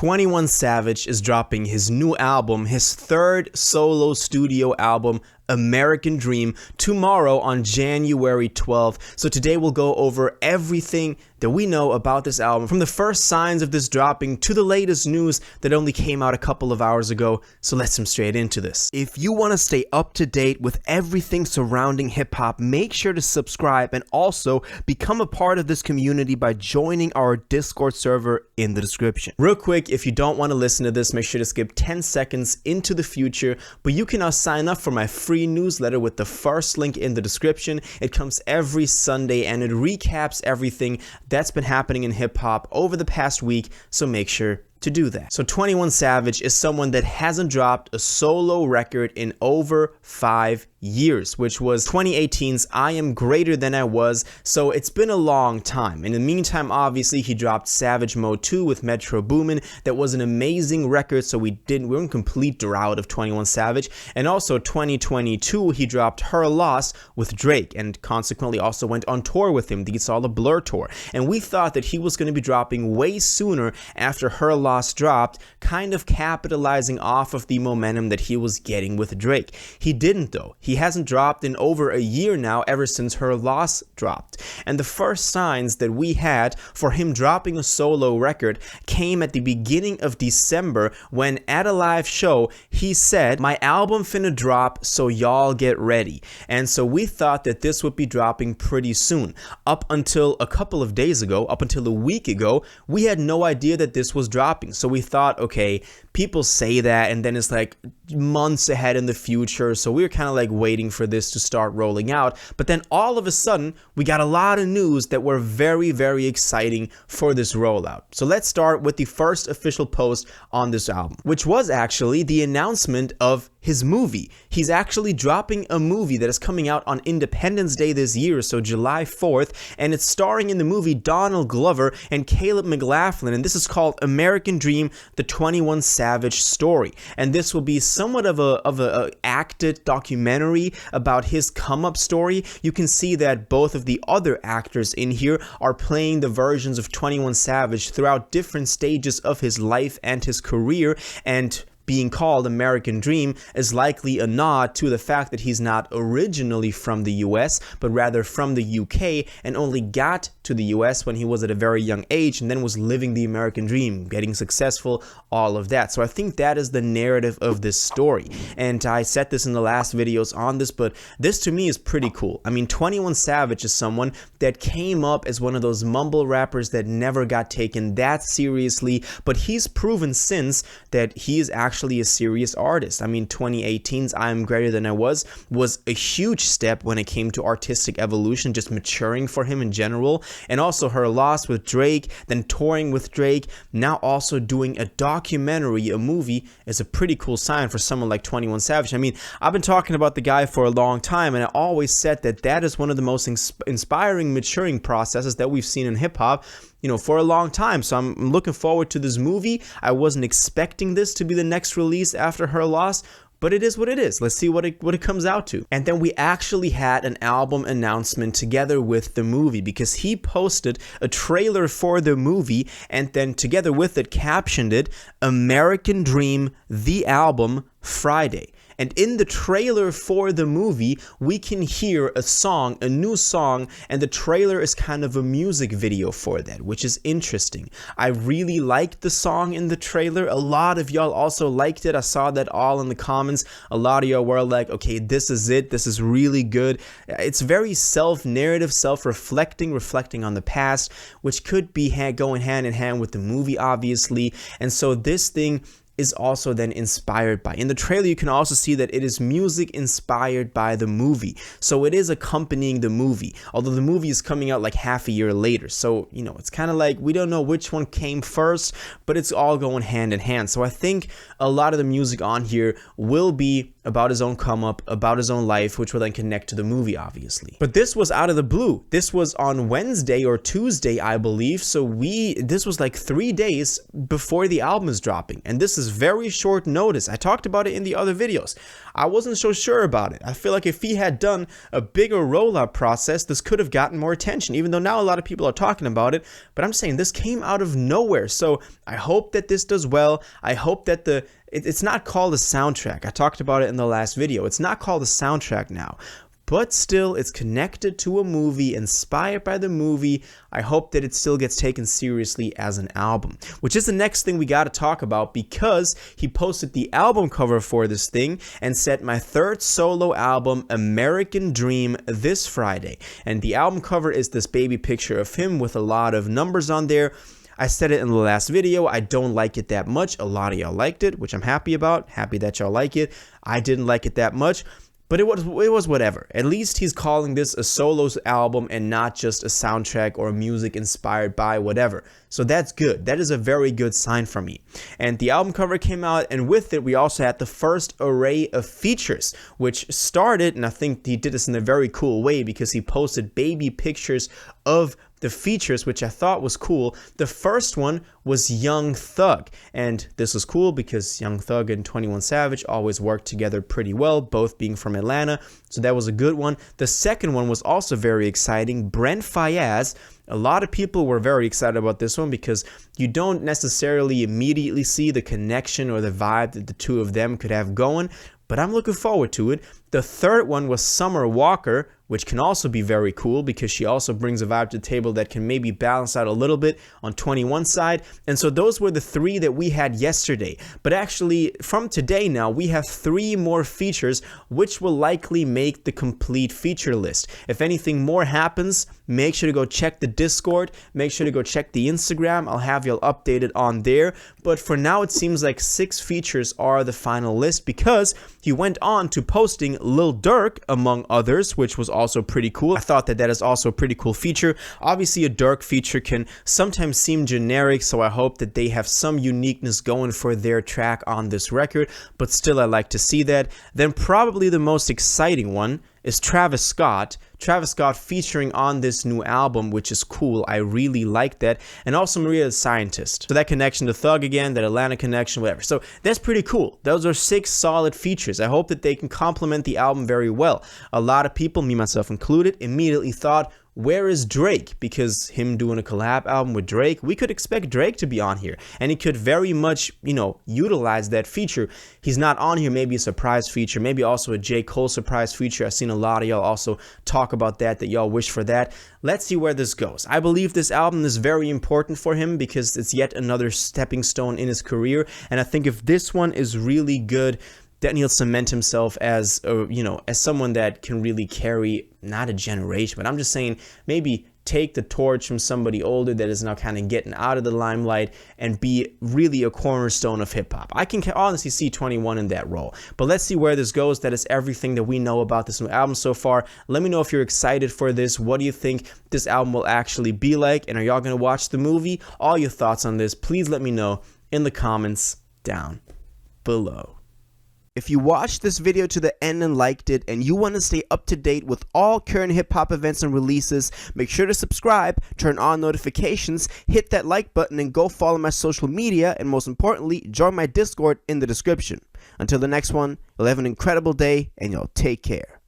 21 Savage is dropping his new album, his third solo studio album, American Dream, tomorrow on January 12th. So today we'll go over everything that we know about this album, from the first signs of this dropping to the latest news that only came out a couple of hours ago. So let's jump straight into this. If you want to stay up to date with everything surrounding hip hop, make sure to subscribe and also become a part of this community by joining our Discord server in the description. Real quick, if you don't want to listen to this, make sure to skip 10 seconds into the future, but you can now sign up for my free newsletter with the first link in the description. It comes every Sunday and it recaps everything that's been happening in hip hop over the past week, so make sure to do that. So 21 Savage is someone that hasn't dropped a solo record in over 5 years, which was 2018's I Am Greater Than I Was. So it's been a long time. In the meantime, obviously, he dropped Savage Mode 2 with Metro Boomin. That was an amazing record, so we're in complete drought of 21 Savage. And also 2022, he dropped Her Loss with Drake and consequently also went on tour with him. These saw the Blur tour. And we thought that he was going to be dropping way sooner after Her Loss dropped, kind of capitalizing off of the momentum that he was getting with Drake. He didn't though. He hasn't dropped in over a year now, ever since Her Loss dropped. And the first signs that we had for him dropping a solo record came at the beginning of December when at a live show he said, "My album finna drop, so y'all get ready." And so we thought that this would be dropping pretty soon. Up until a couple of days ago, up until a week ago, we had no idea that this was dropping. So we thought, okay, people say that and then it's like months ahead in the future. So we were kind of like waiting for this to start rolling out. But then all of a sudden, we got a lot of news that were very, very exciting for this rollout. So let's start with the first official post on this album, which was actually the announcement of his movie. He's actually dropping a movie that is coming out on Independence Day this year, so July 4th, and it's starring in the movie Donald Glover and Caleb McLaughlin, and this is called American Dream: The 21 Savage Story. And this will be somewhat of a acted documentary about his come-up story. You can see that both of the other actors in here are playing the versions of 21 Savage throughout different stages of his life and his career, and being called American Dream is likely a nod to the fact that he's not originally from the US, but rather from the UK, and only got to the US when he was at a very young age and then was living the American dream, getting successful, all of that. So I think that is the narrative of this story. And I said this in the last videos on this, but this to me is pretty cool. I mean, 21 Savage is someone that came up as one of those mumble rappers that never got taken that seriously, but he's proven since that he is actually a serious artist. I mean, 2018's I Am Greater Than I Was a huge step when it came to artistic evolution, just maturing for him in general. And also Her Loss with Drake, then touring with Drake, now also doing a documentary, a movie, is a pretty cool sign for someone like 21 Savage. I mean, I've been talking about the guy for a long time, and I always said that that is one of the most inspiring maturing processes that we've seen in hip-hop, you know, for a long time. So I'm looking forward to this movie. I wasn't expecting this to be the next release after Her Loss, but it is what it is. Let's see what it comes out to. And then we actually had an album announcement together with the movie, because he posted a trailer for the movie and then together with it captioned it, "American Dream, the album, Friday." And in the trailer for the movie, we can hear a song, a new song, and the trailer is kind of a music video for that, which is interesting. I really liked the song in the trailer. A lot of y'all also liked it. I saw that all in the comments. A lot of y'all were like, okay, this is it. This is really good. It's very self-narrative, self-reflecting, reflecting on the past, which could be going hand in hand with the movie, obviously. And so this thing is also then inspired by. In the trailer, you can also see that it is music inspired by the movie. So it is accompanying the movie, although the movie is coming out like half a year later. So, you know, it's kind of like we don't know which one came first, but it's all going hand in hand. So I think a lot of the music on here will be about his own come up, about his own life, which will then connect to the movie, obviously. But this was out of the blue. This was on Wednesday or Tuesday, I believe. So this was like 3 days before the album is dropping. And this is very short notice. I talked about it in the other videos. I wasn't so sure about it. I feel like if he had done a bigger rollout process, this could have gotten more attention, even though now a lot of people are talking about it. But I'm saying this came out of nowhere. So I hope that this does well. I hope that it's not called a soundtrack. I talked about it in the last video. It's not called a soundtrack now. But still, it's connected to a movie, inspired by the movie. I hope that it still gets taken seriously as an album, which is the next thing we got to talk about, because he posted the album cover for this thing and said, my third solo album, American Dream, this Friday. And the album cover is this baby picture of him with a lot of numbers on there. I said it in the last video, I don't like it that much. A lot of y'all liked it, which I'm happy about. Happy that y'all like it. I didn't like it that much. But it was whatever. At least he's calling this a solos album and not just a soundtrack or music inspired by whatever. So that's good. That is a very good sign for me. And the album cover came out, and with it we also had the first array of features, which started, and I think he did this in a very cool way because he posted baby pictures of the features, which I thought was cool. The first one was Young Thug, and this was cool because Young Thug and 21 Savage always worked together pretty well, both being from Atlanta, so that was a good one. The second one was also very exciting, Brent Faiyaz. A lot of people were very excited about this one because you don't necessarily immediately see the connection or the vibe that the two of them could have going, but I'm looking forward to it. The third one was Summer Walker, which can also be very cool because she also brings a vibe to the table that can maybe balance out a little bit on 21's side. And so those were the three that we had yesterday. But actually, from today now, we have 3 more features, which will likely make the complete feature list. If anything more happens, make sure to go check the Discord. Make sure to go check the Instagram. I'll have y'all updated on there. But for now, it seems like 6 features are the final list because he went on to posting Lil Durk, among others, which was also pretty cool. I thought that is also a pretty cool feature. Obviously, a Durk feature can sometimes seem generic, so I hope that they have some uniqueness going for their track on this record, but still I like to see that. Then probably the most exciting one is Travis Scott. Travis Scott featuring on this new album, which is cool. I really like that. And also Maria the Scientist. So that connection to Thug again, that Atlanta connection, whatever. So that's pretty cool. Those are 6 solid features. I hope that they can complement the album very well. A lot of people, me myself included, immediately thought, where is Drake? Because him doing a collab album with Drake, we could expect Drake to be on here. And he could very much, utilize that feature. He's not on here, maybe a surprise feature, maybe also a J. Cole surprise feature. I've seen a lot of y'all also talk about that y'all wish for that. Let's see where this goes. I believe this album is very important for him because it's yet another stepping stone in his career. And I think if this one is really good, then he'll cement himself as someone that can really carry, not a generation, but I'm just saying maybe take the torch from somebody older that is now kind of getting out of the limelight and be really a cornerstone of hip hop. I can honestly see 21 in that role. But let's see where this goes. That is everything that we know about this new album so far. Let me know if you're excited for this. What do you think this album will actually be like? And are y'all going to watch the movie? All your thoughts on this, please let me know in the comments down below. If you watched this video to the end and liked it, and you want to stay up to date with all current hip-hop events and releases, make sure to subscribe, turn on notifications, hit that like button, and go follow my social media, and most importantly, join my Discord in the description. Until the next one, you'll have an incredible day, and y'all take care.